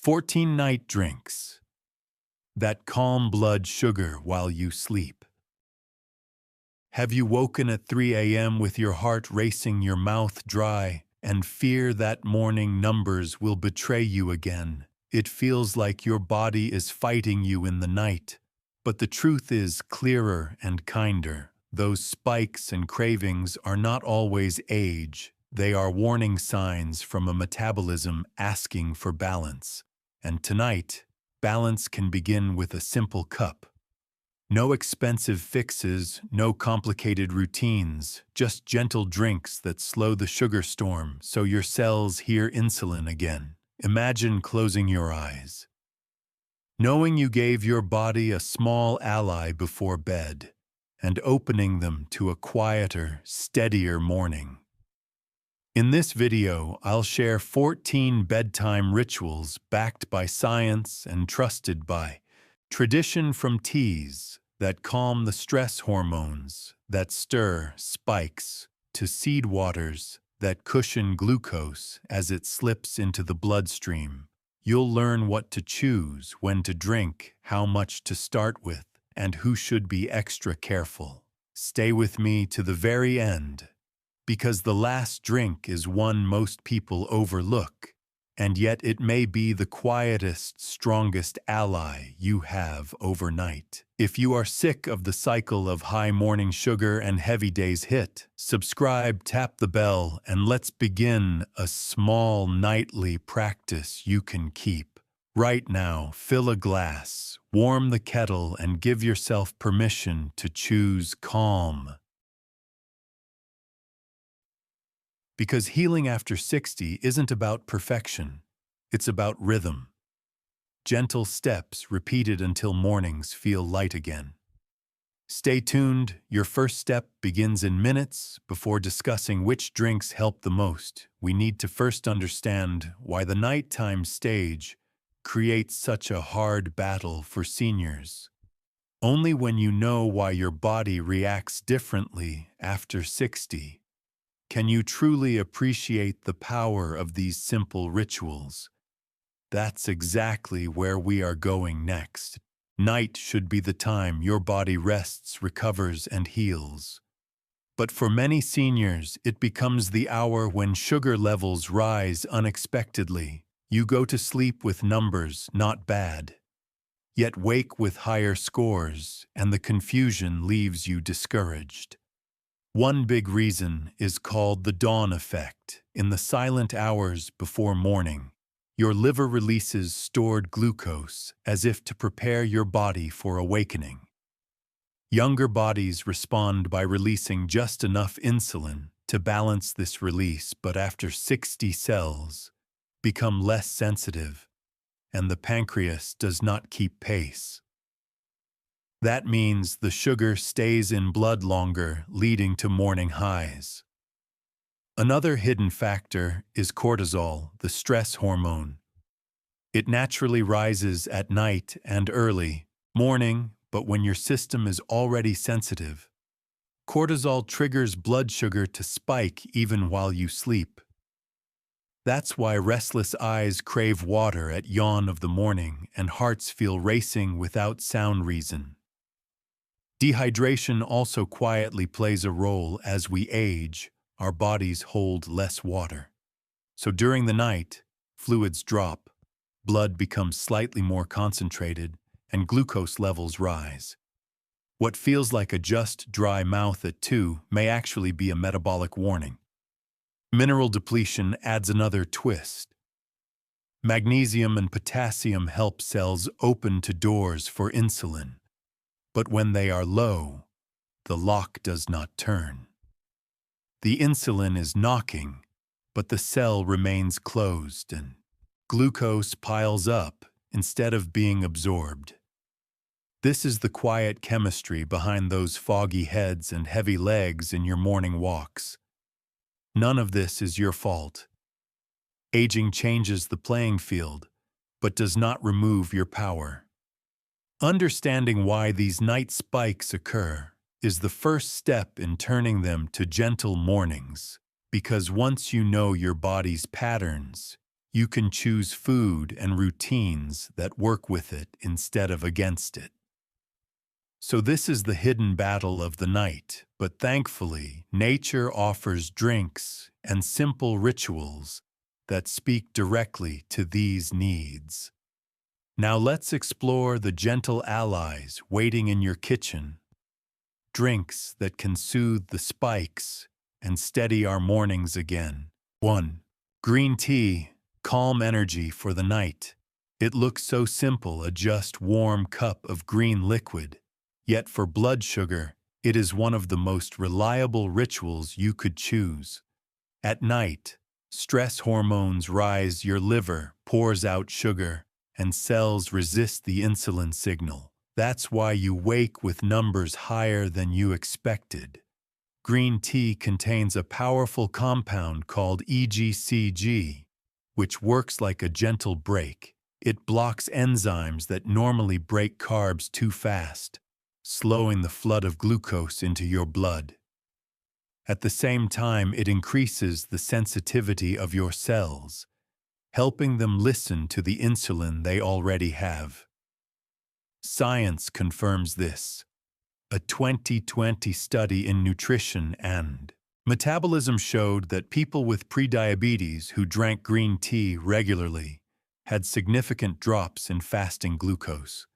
14 night drinks that calm blood sugar while you sleep. Have you woken at 3 a.m. with your heart racing, your mouth dry, and fear that morning numbers will betray you again? It feels like your body is fighting you in the night. But the truth is clearer and kinder. Those spikes and cravings are not always age. They are warning signs from a metabolism asking for balance. And tonight, balance can begin with a simple cup. No expensive fixes, no complicated routines, just gentle drinks that slow the sugar storm so your cells hear insulin again. Imagine closing your eyes, knowing you gave your body a small ally before bed, and opening them to a quieter, steadier morning. In this video, I'll share 14 bedtime rituals backed by science and trusted by tradition from teas that calm the stress hormones that stir spikes to seed waters that cushion glucose as it slips into the bloodstream. You'll learn what to choose, when to drink, how much to start with, and who should be extra careful. Stay with me to the very end, because the last drink is one most people overlook, and yet it may be the quietest, strongest ally you have overnight. If you are sick of the cycle of high morning sugar and heavy days hit, subscribe, tap the bell, and let's begin a small nightly practice you can keep. Right now, fill a glass, warm the kettle, and give yourself permission to choose calm. Because healing after 60 isn't about perfection, it's about rhythm. Gentle steps repeated until mornings feel light again. Stay tuned, your first step begins in minutes. Before discussing which drinks help the most, we need to first understand why the nighttime stage creates such a hard battle for seniors. Only when you know why your body reacts differently after 60 can you truly appreciate the power of these simple rituals. That's exactly where we are going next. Night should be the time your body rests, recovers, and heals. But for many seniors, it becomes the hour when sugar levels rise unexpectedly. You go to sleep with numbers, not bad, yet wake with higher scores, and the confusion leaves you discouraged. One big reason is called the dawn effect. In the silent hours before morning, your liver releases stored glucose as if to prepare your body for awakening. Younger bodies respond by releasing just enough insulin to balance this release, but after 60 cells become less sensitive, and the pancreas does not keep pace. That means the sugar stays in blood longer, leading to morning highs. Another hidden factor is cortisol, the stress hormone. It naturally rises at night and early morning, but when your system is already sensitive, cortisol triggers blood sugar to spike even while you sleep. That's why restless eyes crave water at yawn of the morning and hearts feel racing without sound reason. Dehydration also quietly plays a role. As we age, our bodies hold less water. So during the night, fluids drop, blood becomes slightly more concentrated, and glucose levels rise. What feels like a just dry mouth at 2 may actually be a metabolic warning. Mineral depletion adds another twist. Magnesium and potassium help cells open to doors for insulin. But when they are low, the lock does not turn. The insulin is knocking, but the cell remains closed, and glucose piles up instead of being absorbed. This is the quiet chemistry behind those foggy heads and heavy legs in your morning walks. None of this is your fault. Aging changes the playing field, but does not remove your power. Understanding why these night spikes occur is the first step in turning them to gentle mornings, because once you know your body's patterns, You can choose food and routines that work with it instead of against it. So this is the hidden battle of the night, but thankfully, nature offers drinks and simple rituals that speak directly to these needs. Now let's explore the gentle allies waiting in your kitchen. Drinks that can soothe the spikes and steady our mornings again. 1. Green tea, calm energy for the night. It looks so simple, a just warm cup of green liquid. Yet for blood sugar, it is one of the most reliable rituals you could choose. At night, stress hormones rise, your liver pours out sugar, and cells resist the insulin signal. That's why you wake with numbers higher than you expected. Green tea contains a powerful compound called EGCG, which works like a gentle brake. It blocks enzymes that normally break carbs too fast, slowing the flood of glucose into your blood. At the same time, it increases the sensitivity of your cells, helping them listen to the insulin they already have. Science confirms this. A 2020 study in nutrition and metabolism showed that people with prediabetes who drank green tea regularly had significant drops in fasting glucose.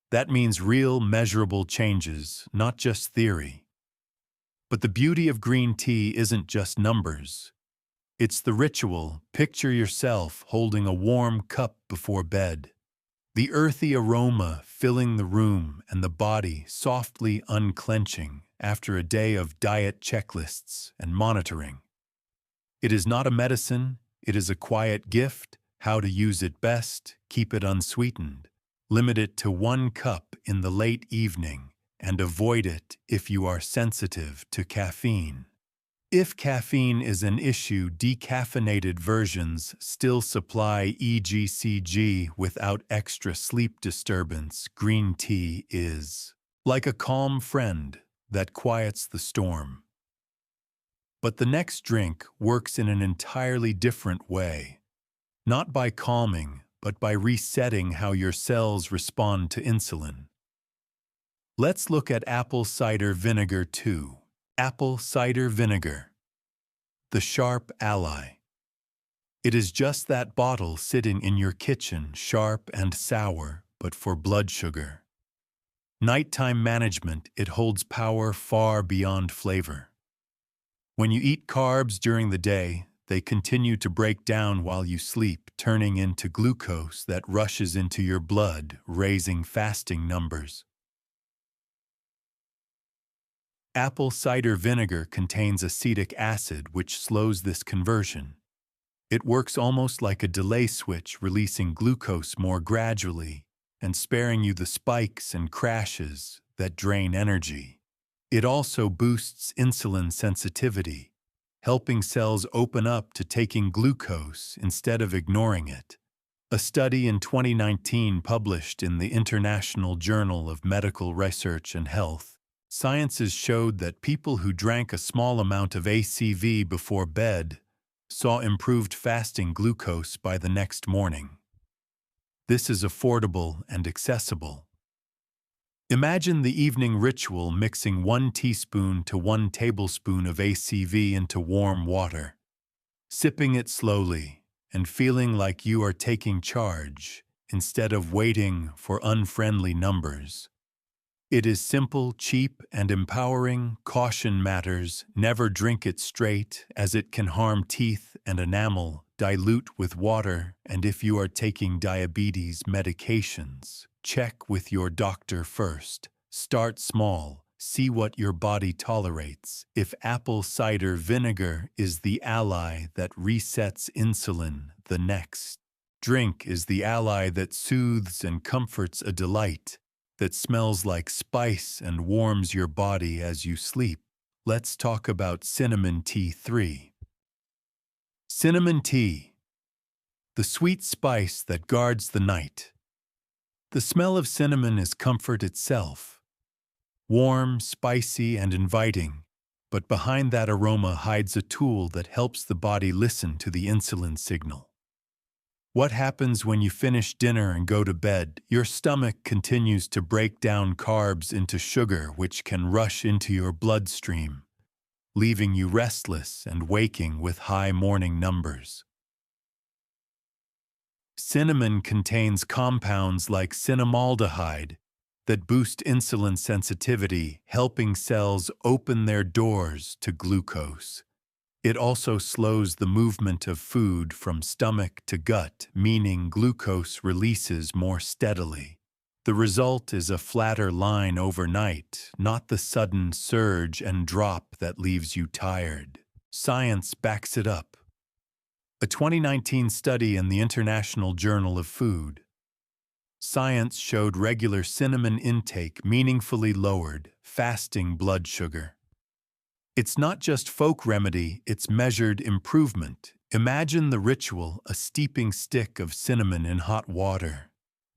That means real, measurable changes, not just theory. But the beauty of green tea isn't just numbers. It's the ritual. Picture yourself holding a warm cup before bed. The earthy aroma filling the room and the body softly unclenching after a day of diet checklists and monitoring. It is not a medicine, it is a quiet gift. How to use it best: keep it unsweetened. Limit it to 1 cup in the late evening and avoid it if you are sensitive to caffeine. If caffeine is an issue, decaffeinated versions still supply EGCG without extra sleep disturbance. Green tea is like a calm friend that quiets the storm. But the next drink works in an entirely different way. Not by calming, but by resetting how your cells respond to insulin. Let's look at apple cider vinegar 2. Apple cider vinegar, the sharp ally. It is just that bottle sitting in your kitchen, sharp and sour, but for blood sugar. Nighttime management, it holds power far beyond flavor. When you eat carbs during the day, they continue to break down while you sleep, turning into glucose that rushes into your blood, raising fasting numbers. Apple cider vinegar contains acetic acid, which slows this conversion. It works almost like a delay switch, releasing glucose more gradually and sparing you the spikes and crashes that drain energy. It also boosts insulin sensitivity, helping cells open up to taking glucose instead of ignoring it. A study in 2019 published in the International Journal of Medical Research and Health Sciences showed that people who drank a small amount of ACV before bed saw improved fasting glucose by the next morning. This is affordable and accessible. Imagine the evening ritual: mixing 1 teaspoon to 1 tablespoon of ACV into warm water, sipping it slowly, and feeling like you are taking charge instead of waiting for unfriendly numbers. It is simple, cheap, and empowering. Caution matters: never drink it straight, as it can harm teeth and enamel. Dilute with water, and if you are taking diabetes medications, check with your doctor first. Start small, see what your body tolerates. If apple cider vinegar is the ally that resets insulin, the next drink is the ally that soothes and comforts, a delight that smells like spice and warms your body as you sleep. Let's talk about cinnamon tea 3. Cinnamon tea, the sweet spice that guards the night. The smell of cinnamon is comfort itself. Warm, spicy, and inviting, but behind that aroma hides a tool that helps the body listen to the insulin signal. What happens when you finish dinner and go to bed? Your stomach continues to break down carbs into sugar, which can rush into your bloodstream, leaving you restless and waking with high morning numbers. Cinnamon contains compounds like cinnamaldehyde that boost insulin sensitivity, helping cells open their doors to glucose. It also slows the movement of food from stomach to gut, meaning glucose releases more steadily. The result is a flatter line overnight, not the sudden surge and drop that leaves you tired. Science backs it up. A 2019 study in the International Journal of Food Science showed regular cinnamon intake meaningfully lowered fasting blood sugar. It's not just folk remedy, it's measured improvement. Imagine the ritual, a steeping stick of cinnamon in hot water.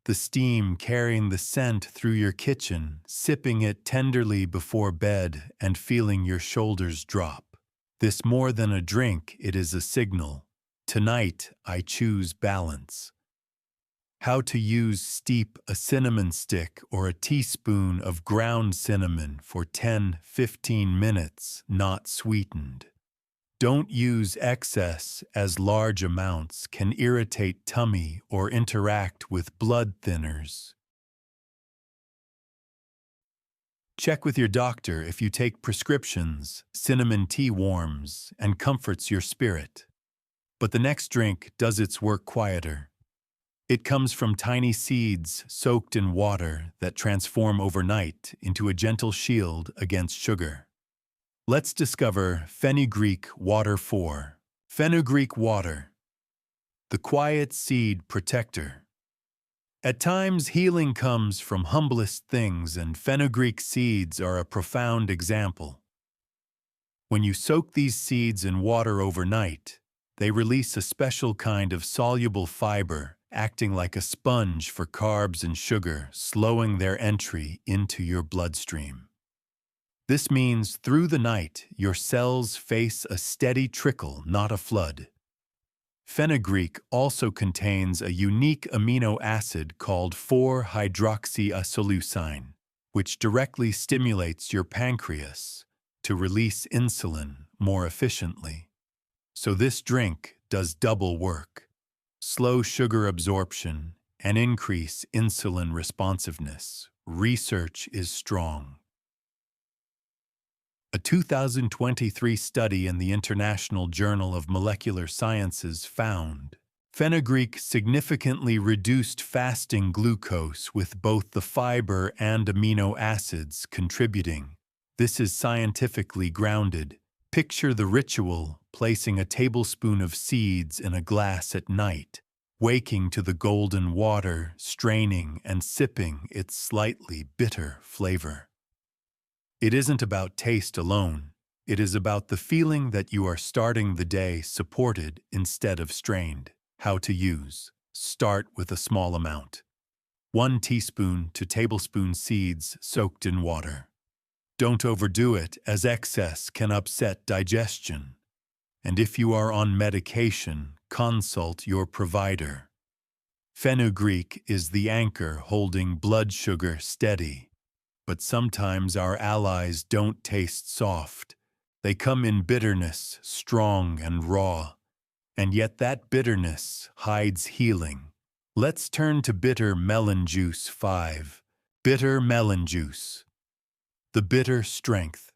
The steam carrying the scent through your kitchen, sipping it tenderly before bed and feeling your shoulders drop. This more than a drink, it is a signal. Tonight, I choose balance. How to use: steep a cinnamon stick or a teaspoon of ground cinnamon for 10-15 minutes, not sweetened. Don't use excess, as large amounts can irritate tummy or interact with blood thinners. Check with your doctor if you take prescriptions. Cinnamon tea warms and comforts your spirit. But the next drink does its work quieter. It comes from tiny seeds soaked in water that transform overnight into a gentle shield against sugar. Let's discover fenugreek water 4. Fenugreek water, the quiet seed protector. At times, healing comes from humblest things, and fenugreek seeds are a profound example. When you soak these seeds in water overnight, they release a special kind of soluble fiber, acting like a sponge for carbs and sugar, slowing their entry into your bloodstream. This means through the night, your cells face a steady trickle, not a flood. Fenugreek also contains a unique amino acid called 4-hydroxyisoleucine, which directly stimulates your pancreas to release insulin more efficiently. So this drink does double work: slow sugar absorption and increase insulin responsiveness. Research is strong. A 2023 study in the International Journal of Molecular Sciences found fenugreek significantly reduced fasting glucose, with both the fiber and amino acids contributing. This is scientifically grounded. Picture the ritual: placing a tablespoon of seeds in a glass at night, waking to the golden water, straining and sipping its slightly bitter flavor. It isn't about taste alone. It is about the feeling that you are starting the day supported instead of strained. How to use: start with a small amount. 1 teaspoon to tablespoon seeds soaked in water. Don't overdo it, as excess can upset digestion. And if you are on medication, consult your provider. Fenugreek is the anchor holding blood sugar steady. But sometimes our allies don't taste soft. They come in bitterness, strong and raw. And yet that bitterness hides healing. Let's turn to bitter melon juice 5. Bitter melon juice, the bitter strength.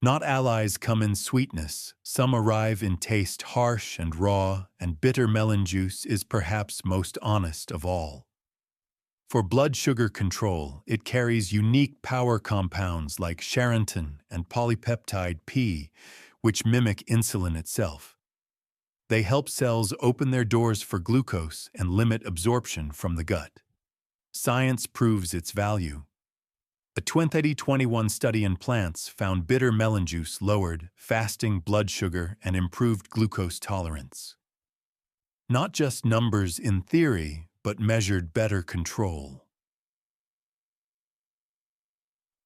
Not allies come in sweetness. Some arrive in taste, harsh and raw, and bitter melon juice is perhaps most honest of all. For blood sugar control, it carries unique power compounds like charantin and polypeptide P, which mimic insulin itself. They help cells open their doors for glucose and limit absorption from the gut. Science proves its value. A 2021 study in plants found bitter melon juice lowered fasting blood sugar and improved glucose tolerance. Not just numbers in theory, but measured better control.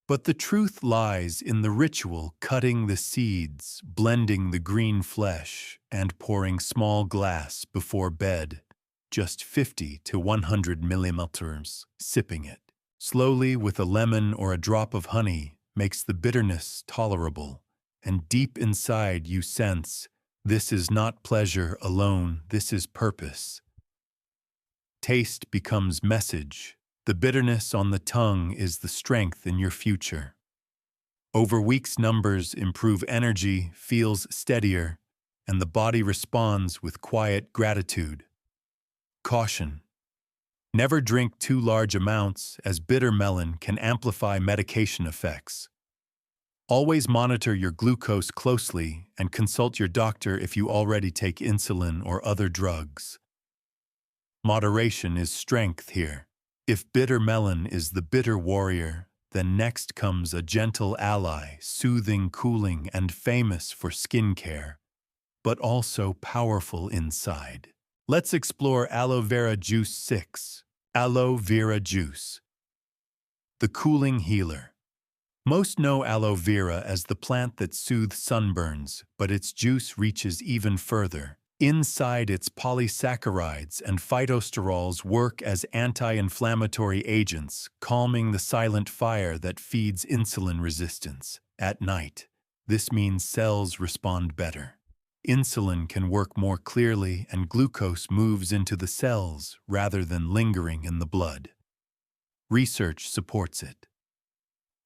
But the truth lies in the ritual: cutting the seeds, blending the green flesh, and pouring small glass before bed. just 50 to 100 milliliters, sipping it slowly with a lemon or a drop of honey makes the bitterness tolerable, and deep inside you sense, this is not pleasure alone, this is purpose. Taste becomes message. The bitterness on the tongue is the strength in your future. Over weeks, numbers improve energy, feels steadier, and the body responds with quiet gratitude. Caution. Never drink too large amounts, as bitter melon can amplify medication effects. Always monitor your glucose closely and consult your doctor if you already take insulin or other drugs. Moderation is strength here. If bitter melon is the bitter warrior, then next comes a gentle ally, soothing, cooling, and famous for skincare, but also powerful inside. Let's explore aloe vera juice 6. Aloe vera juice. The cooling healer. Most know aloe vera as the plant that soothes sunburns, but its juice reaches even further. Inside, its polysaccharides and phytosterols work as anti-inflammatory agents, calming the silent fire that feeds insulin resistance. At night, this means cells respond better. Insulin can work more clearly and glucose moves into the cells rather than lingering in the blood. Research supports it.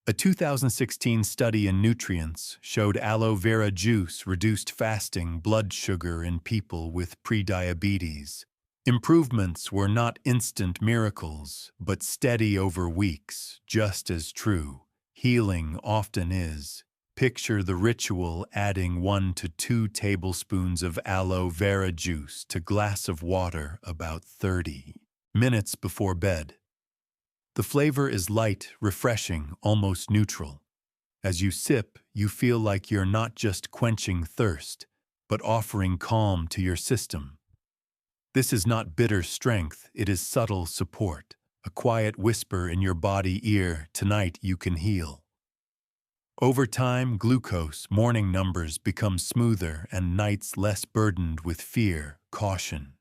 A 2016 study in nutrients showed aloe vera juice reduced fasting blood sugar in people with prediabetes. Improvements were not instant miracles, but steady over weeks, just as true. Healing often is. Picture the ritual adding 1 to 2 tablespoons of aloe vera juice to glass of water about 30 minutes before bed. The flavor is light, refreshing, almost neutral. As you sip, you feel like you're not just quenching thirst, but offering calm to your system. This is not bitter strength, it is subtle support, a quiet whisper in your body ear, tonight you can heal. Over time, glucose morning numbers become smoother and nights less burdened with fear, caution.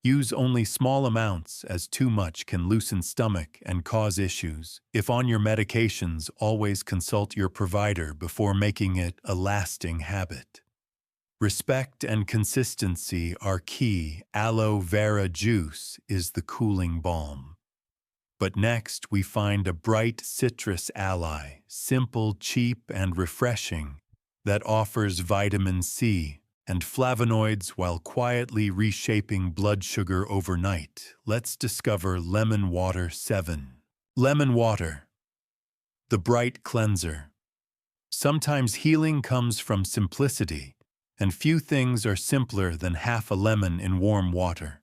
Use only small amounts, as too much can loosen stomach and cause issues. If on your medications, always consult your provider before making it a lasting habit. Respect and consistency are key. Aloe vera juice is the cooling balm. But next, we find a bright citrus ally, simple, cheap, and refreshing, that offers vitamin C and flavonoids while quietly reshaping blood sugar overnight. Let's discover lemon water 7. Lemon water. The bright cleanser. Sometimes healing comes from simplicity, and few things are simpler than half a lemon in warm water.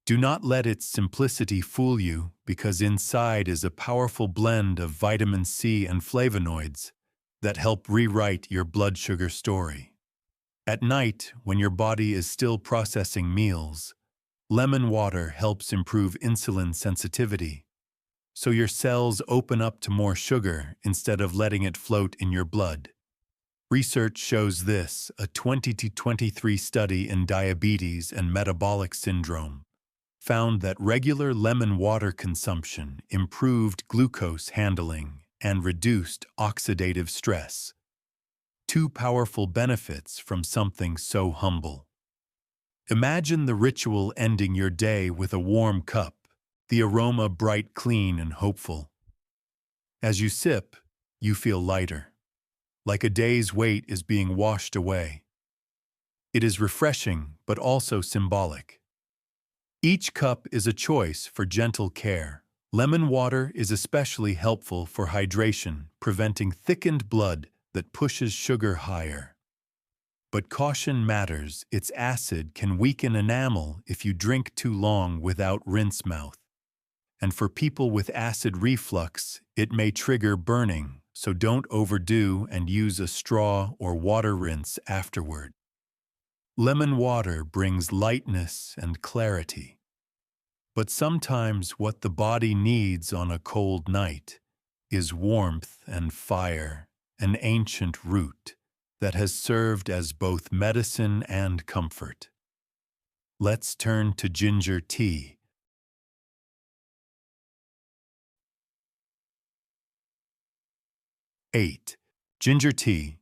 Do not let its simplicity fool you, because inside is a powerful blend of vitamin C and flavonoids that help rewrite your blood sugar story. At night, when your body is still processing meals, lemon water helps improve insulin sensitivity, so your cells open up to more sugar instead of letting it float in your blood. Research shows this. A 2023 study in diabetes and metabolic syndrome found that regular lemon water consumption improved glucose handling and reduced oxidative stress. 2 powerful benefits from something so humble. Imagine the ritual ending your day with a warm cup, the aroma bright, clean, and hopeful. As you sip, you feel lighter, like a day's weight is being washed away. It is refreshing, but also symbolic. Each cup is a choice for gentle care. Lemon water is especially helpful for hydration, preventing thickened blood that pushes sugar higher. But caution matters. Its acid can weaken enamel if you drink too long without rinse mouth. And for people with acid reflux, it may trigger burning, so don't overdo and use a straw or water rinse afterward. Lemon water brings lightness and clarity. But sometimes what the body needs on a cold night is warmth and fire. An ancient root that has served as both medicine and comfort. Let's turn to ginger tea. 8. Ginger tea,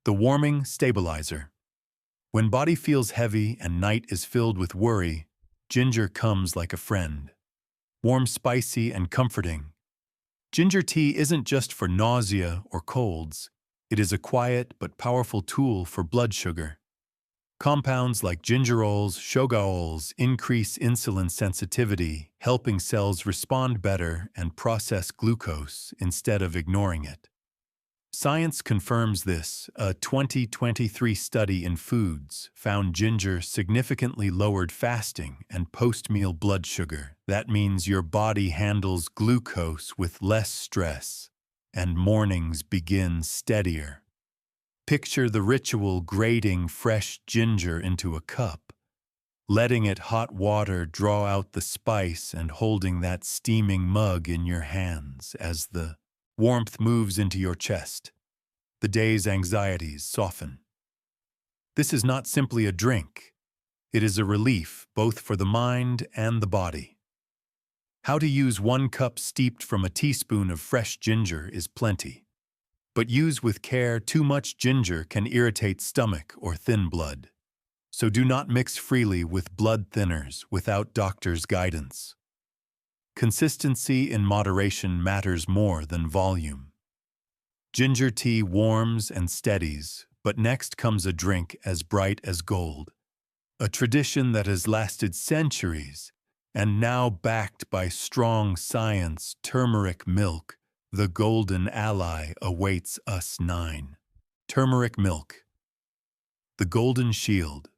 the warming stabilizer. When body feels heavy and night is filled with worry, ginger comes like a friend. Warm, spicy, and comforting. Ginger tea isn't just for nausea or colds. It is a quiet but powerful tool for blood sugar. Compounds like gingerols, shogaols increase insulin sensitivity, helping cells respond better and process glucose instead of ignoring it. Science confirms this. A 2023 study in Foods found ginger significantly lowered fasting and post-meal blood sugar. That means your body handles glucose with less stress, and mornings begin steadier. Picture the ritual: grating fresh ginger into a cup, letting it hot water draw out the spice and holding that steaming mug in your hands as the warmth moves into your chest. The day's anxieties soften. This is not simply a drink. It is a relief both for the mind and the body. How to use 1 cup steeped from a teaspoon of fresh ginger is plenty. But use with care. Too much ginger can irritate stomach or thin blood. So do not mix freely with blood thinners without doctor's guidance. Consistency in moderation matters more than volume. Ginger tea warms and steadies, but next comes a drink as bright as gold. A tradition that has lasted centuries and now backed by strong science. Turmeric milk, the golden ally, awaits us. 9. Turmeric milk, the golden shield.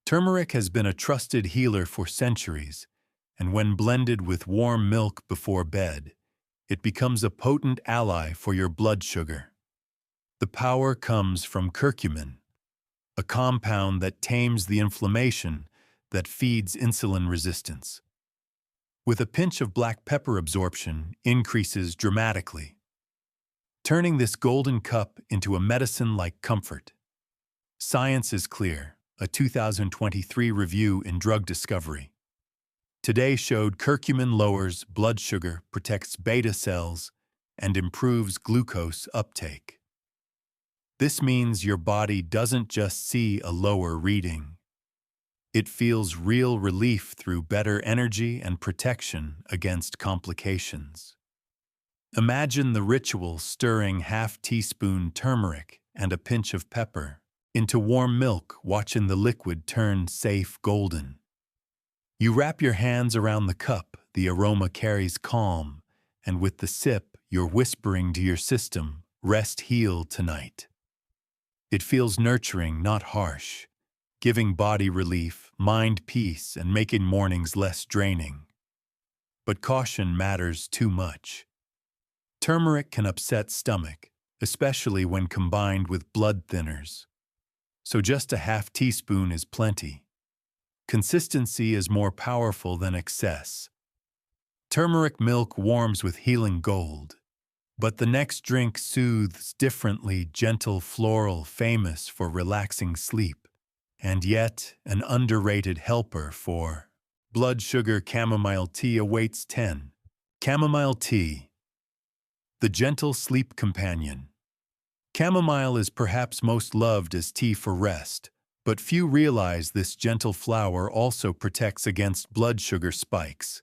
Turmeric has been a trusted healer for centuries, and when blended with warm milk before bed, it becomes a potent ally for your blood sugar. The power comes from curcumin, a compound that tames the inflammation that feeds insulin resistance. With a pinch of black pepper, absorption increases dramatically, turning this golden cup into a medicine-like comfort. Science is clear. A 2023 review in Drug Discovery Today showed curcumin lowers blood sugar, protects beta cells, and improves glucose uptake. This means your body doesn't just see a lower reading. It feels real relief through better energy and protection against complications. Imagine the ritual: stirring half teaspoon turmeric and a pinch of pepper into warm milk, watching the liquid turn safe golden. You wrap your hands around the cup, the aroma carries calm, and with the sip, you're whispering to your system, rest, heal tonight. It feels nurturing, not harsh, giving body relief, mind peace, and making mornings less draining. But caution matters too much. Turmeric can upset stomach, especially when combined with blood thinners. So just a half teaspoon is plenty. Consistency is more powerful than excess. Turmeric milk warms with healing gold, but the next drink soothes differently: gentle floral, famous for relaxing sleep, and yet an underrated helper for blood sugar. Chamomile tea awaits. 10. Chamomile tea, the gentle sleep companion. Chamomile is perhaps most loved as tea for rest, but few realize this gentle flower also protects against blood sugar spikes.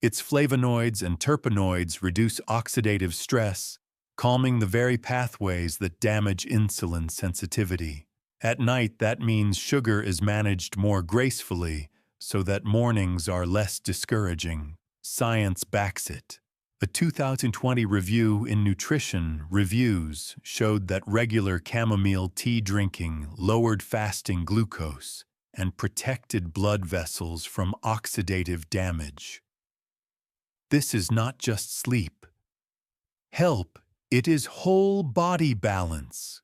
Its flavonoids and terpenoids reduce oxidative stress, calming the very pathways that damage insulin sensitivity. At night, that means sugar is managed more gracefully so that mornings are less discouraging. Science backs it. A 2020 review in Nutrition Reviews showed that regular chamomile tea drinking lowered fasting glucose and protected blood vessels from oxidative damage. This is not just sleep help, it is whole body balance.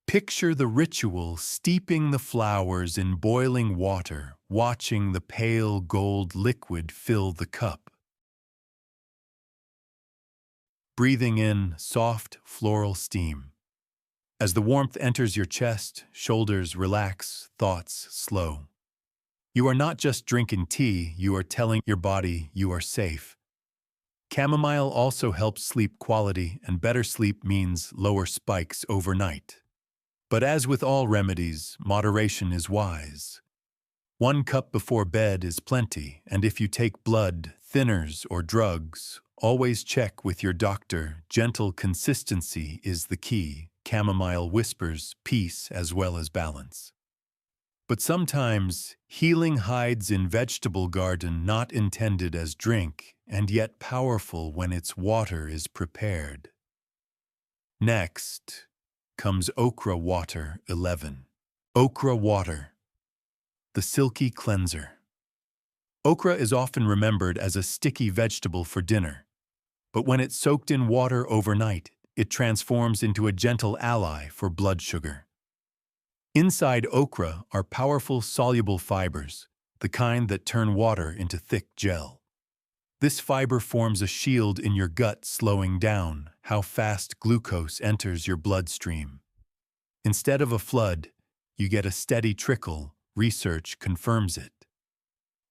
Picture the ritual: steeping the flowers in boiling water, watching the pale gold liquid fill the cup. Breathing in soft floral steam. As the warmth enters your chest, shoulders relax, thoughts slow. You are not just drinking tea, you are telling your body you are safe. Chamomile also helps sleep quality, and better sleep means lower spikes overnight. But as with all remedies, moderation is wise. 1 cup before bed is plenty, and if you take blood, thinners, or drugs, always check with your doctor. Gentle consistency is the key. Chamomile whispers peace as well as balance. But sometimes, healing hides in vegetable garden, not intended as drink, and yet powerful when its water is prepared. Next comes okra water 11. Okra water, the silky cleanser. Okra is often remembered as a sticky vegetable for dinner, but when it's soaked in water overnight, it transforms into a gentle ally for blood sugar. Inside okra are powerful soluble fibers, the kind that turn water into thick gel. This fiber forms a shield in your gut, slowing down how fast glucose enters your bloodstream. Instead of a flood, you get a steady trickle. Research confirms it.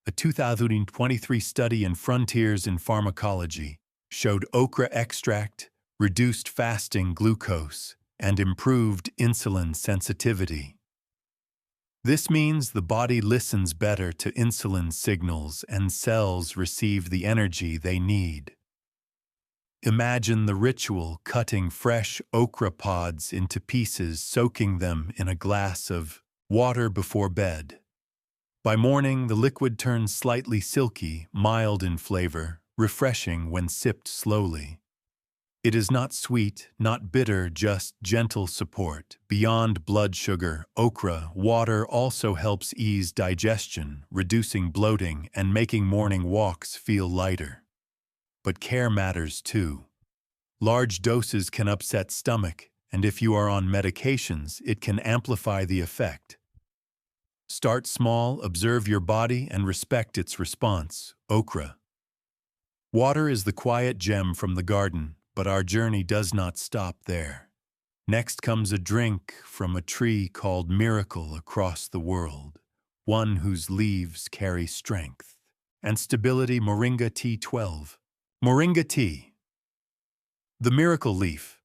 A 2023 study in Frontiers in Pharmacology showed okra extract reduced fasting glucose and improved insulin sensitivity. This means the body listens better to insulin signals and cells receive the energy they need. Imagine the ritual: cutting fresh okra pods into pieces, soaking them in a glass of water before bed. By morning, the liquid turns slightly silky, mild in flavor, refreshing when sipped slowly. It is not sweet, not bitter, just gentle support. Beyond blood sugar, okra water also helps ease digestion, reducing bloating and making morning walks feel lighter. But care matters too. Large doses can upset stomach, and if you are on medications, it can amplify the effect. Start small, observe your body, and respect its response. Okra water is the quiet gem from the garden, but our journey does not stop there. Next comes a drink from a tree called Miracle across the world, one whose leaves carry strength and stability. Moringa tea 12. Moringa tea. The miracle leaf.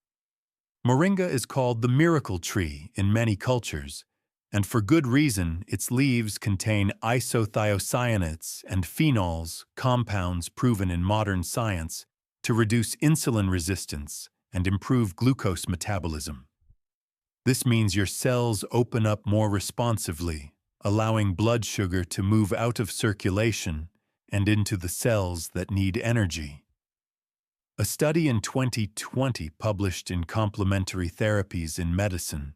Moringa is called the miracle tree in many cultures, and for good reason. Its leaves contain isothiocyanates and phenols, compounds proven in modern science to reduce insulin resistance and improve glucose metabolism. This means your cells open up more responsively, allowing blood sugar to move out of circulation and into the cells that need energy. A study in 2020 published in Complementary Therapies in Medicine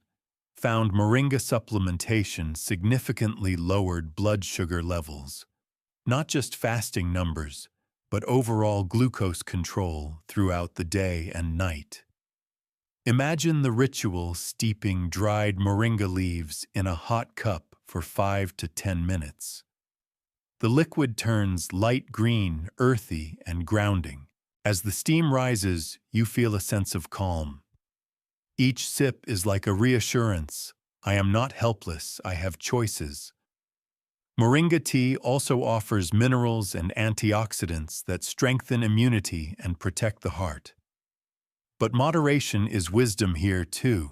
found moringa supplementation significantly lowered blood sugar levels, not just fasting numbers, but overall glucose control throughout the day and night. Imagine the ritual: steeping dried moringa leaves in a hot cup for 5 to 10 minutes. The liquid turns light green, earthy, and grounding. As the steam rises, you feel a sense of calm. Each sip is like a reassurance: I am not helpless, I have choices. Moringa tea also offers minerals and antioxidants that strengthen immunity and protect the heart. But moderation is wisdom here too.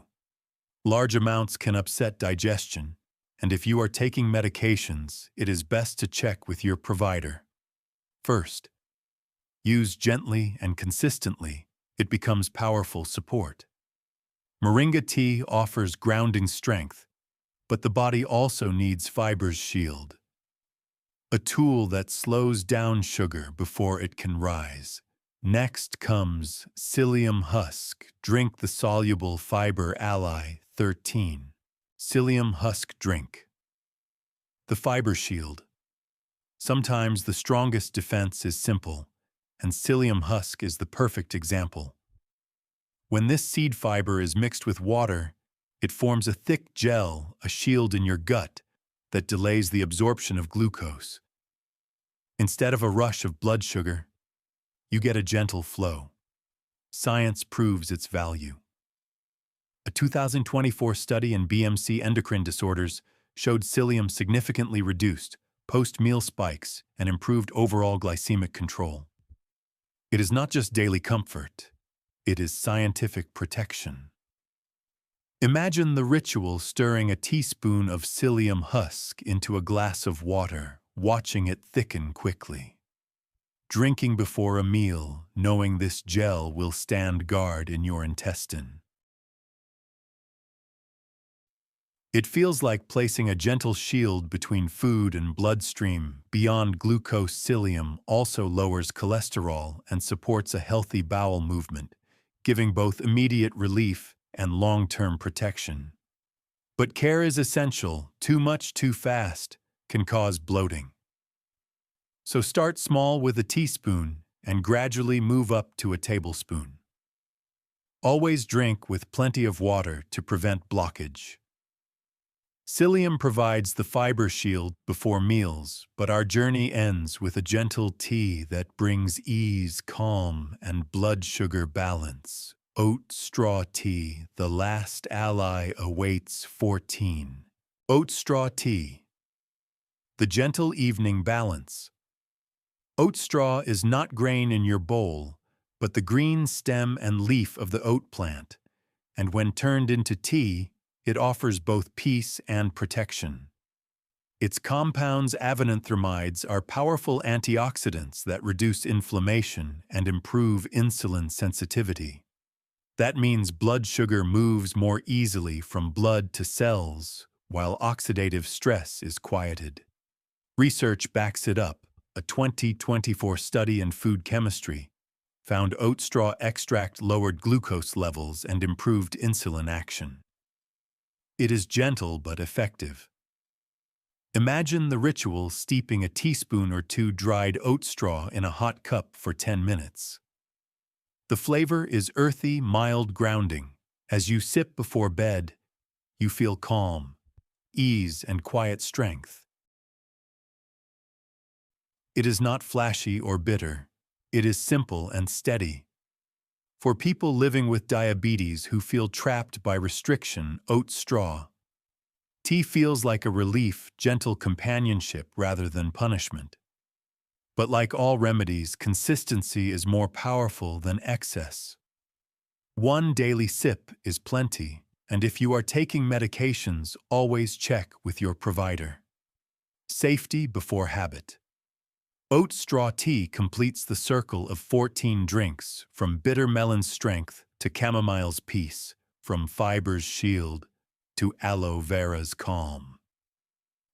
Large amounts can upset digestion, and if you are taking medications, it is best to check with your provider. First, use gently and consistently. It becomes powerful support. Moringa tea offers grounding strength, but the body also needs fiber's shield, a tool that slows down sugar before it can rise. Next comes psyllium husk. Drink the soluble fiber ally 13. Psyllium husk drink. The fiber shield. Sometimes the strongest defense is simple, and psyllium husk is the perfect example. When this seed fiber is mixed with water, it forms a thick gel, a shield in your gut that delays the absorption of glucose. Instead of a rush of blood sugar, you get a gentle flow. Science proves its value. A 2024 study in BMC endocrine disorders showed psyllium significantly reduced post-meal spikes, and improved overall glycemic control. It is not just daily comfort, it is scientific protection. Imagine the ritual stirring a teaspoon of psyllium husk into a glass of water, watching it thicken quickly. Drinking before a meal, knowing this gel will stand guard in your intestine. It feels like placing a gentle shield between food and bloodstream. Beyond glucose, psyllium also lowers cholesterol and supports a healthy bowel movement, giving both immediate relief and long-term protection. But care is essential. Too much too fast can cause bloating. So start small with a teaspoon and gradually move up to a tablespoon. Always drink with plenty of water to prevent blockage. Psyllium provides the fiber shield before meals, but our journey ends with a gentle tea that brings ease, calm, and blood sugar balance. Oat straw tea, the last ally, awaits 14. Oat straw tea, the gentle evening balance. Oat straw is not grain in your bowl, but the green stem and leaf of the oat plant, and when turned into tea, it offers both peace and protection. Its compounds, avenanthramides, are powerful antioxidants that reduce inflammation and improve insulin sensitivity. That means blood sugar moves more easily from blood to cells, while oxidative stress is quieted. Research backs it up. A 2024 study in food chemistry found oat straw extract lowered glucose levels and improved insulin action. It is gentle but effective. Imagine the ritual steeping a teaspoon or two dried oat straw in a hot cup for 10 minutes. The flavor is earthy, mild, grounding. As you sip before bed, you feel calm, ease, and quiet strength. It is not flashy or bitter. It is simple and steady. For people living with diabetes who feel trapped by restriction, oat straw tea feels like a relief, gentle companionship rather than punishment. But like all remedies, consistency is more powerful than excess. One daily sip is plenty, and if you are taking medications, always check with your provider. Safety before habit. Oat straw tea completes the circle of 14 drinks, from bitter melon's strength to chamomile's peace, from fiber's shield to aloe vera's calm.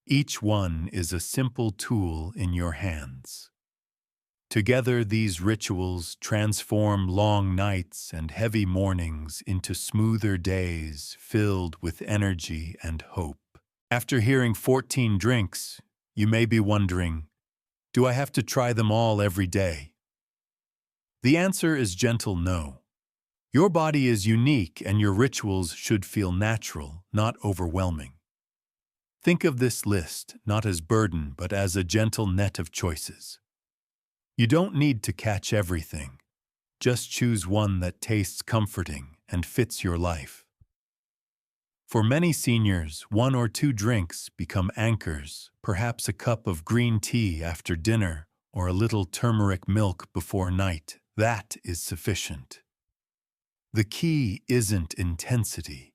Each one is a simple tool in your hands. Together, these rituals transform long nights and heavy mornings into smoother days filled with energy and hope. After hearing 14 drinks, you may be wondering, do I have to try them all every day? The answer is gentle no. Your body is unique and your rituals should feel natural, not overwhelming. Think of this list not as burden but as a gentle net of choices. You don't need to catch everything. Just choose one that tastes comforting and fits your life. For many seniors, 1 or 2 drinks become anchors, perhaps a cup of green tea after dinner or a little turmeric milk before night. That is sufficient. The key isn't intensity,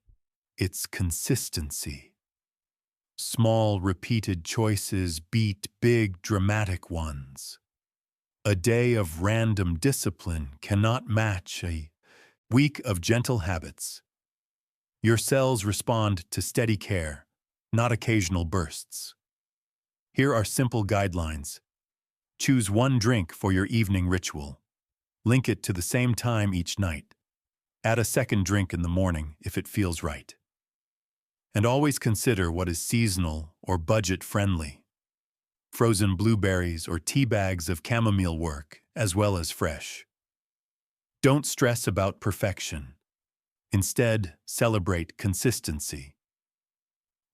it's consistency. Small, repeated choices beat big, dramatic ones. A day of random discipline cannot match a week of gentle habits. Your cells respond to steady care, not occasional bursts. Here are simple guidelines. Choose 1 drink for your evening ritual. Link it to the same time each night. Add a second drink in the morning if it feels right. And always consider what is seasonal or budget-friendly. Frozen blueberries or tea bags of chamomile work, as well as fresh. Don't stress about perfection. Instead, celebrate consistency.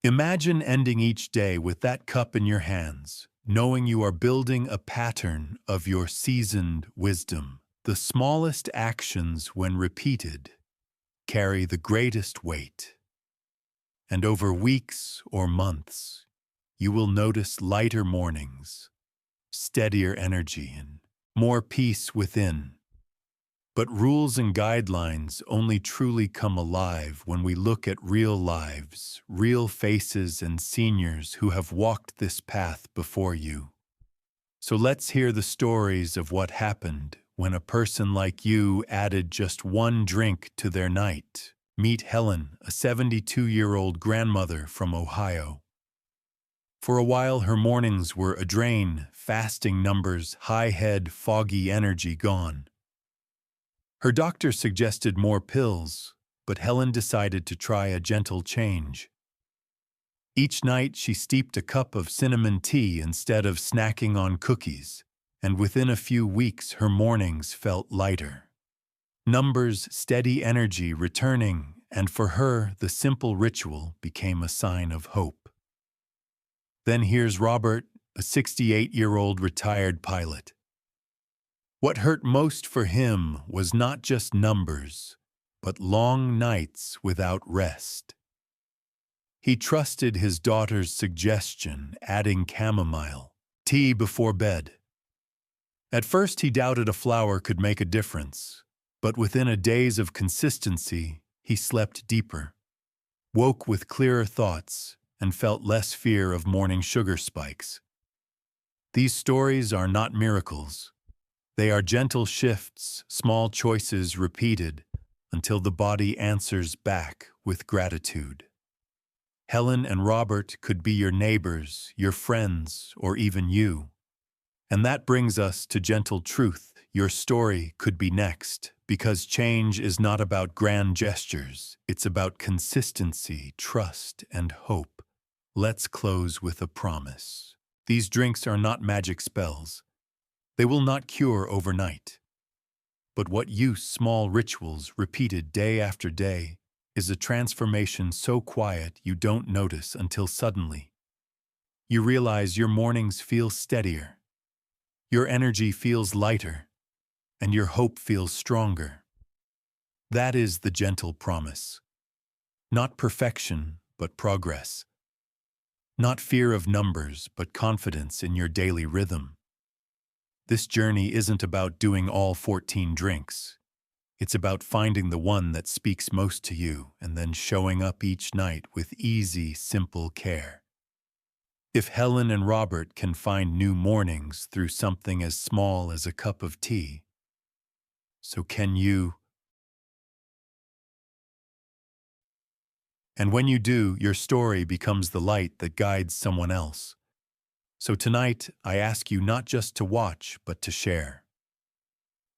Imagine ending each day with that cup in your hands, knowing you are building a pattern of your seasoned wisdom. The smallest actions, when repeated, carry the greatest weight. And over weeks or months, You will notice lighter mornings, steadier energy, and more peace within. But rules and guidelines only truly come alive when we look at real lives, real faces, and seniors who have walked this path before you. So let's hear the stories of what happened when a person like you added just one drink to their night. Meet Helen, a 72-year-old grandmother from Ohio. For a while, her mornings were a drain, fasting numbers, high head, foggy energy gone. Her doctor suggested more pills, but Helen decided to try a gentle change. Each night, she steeped a cup of cinnamon tea instead of snacking on cookies, and within a few weeks, her mornings felt lighter. Numbers, steady energy returning, and for her, the simple ritual became a sign of hope. Then here's Robert, a 68-year-old retired pilot. What hurt most for him was not just numbers, but long nights without rest. He trusted his daughter's suggestion, adding chamomile tea before bed. At first he doubted a flower could make a difference, but within a days of consistency, he slept deeper, woke with clearer thoughts, and felt less fear of morning sugar spikes. These stories are not miracles. They are gentle shifts, small choices repeated until the body answers back with gratitude. Helen and Robert could be your neighbors, your friends, or even you. And that brings us to gentle truth. Your story could be next, because change is not about grand gestures. It's about consistency, trust, and hope. Let's close with a promise. These drinks are not magic spells. They will not cure overnight. But what use small rituals repeated day after day is a transformation so quiet you don't notice until suddenly. You realize your mornings feel steadier, your energy feels lighter, and your hope feels stronger. That is the gentle promise. Not perfection, but progress. Not fear of numbers, but confidence in your daily rhythm. This journey isn't about doing all 14 drinks. It's about finding the one that speaks most to you and then showing up each night with easy, simple care. If Helen and Robert can find new mornings through something as small as a cup of tea, so can you. And when you do, your story becomes the light that guides someone else. So tonight, I ask you not just to watch, but to share.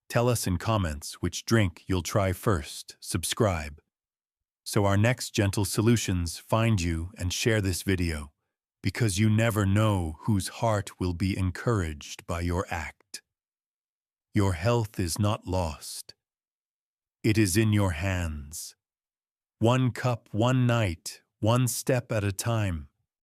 Tell us in comments which drink you'll try first, subscribe, so our next gentle solutions find you, and share this video, because you never know whose heart will be encouraged by your act. Your health is not lost. It is in your hands. One cup, one night, one step at a time.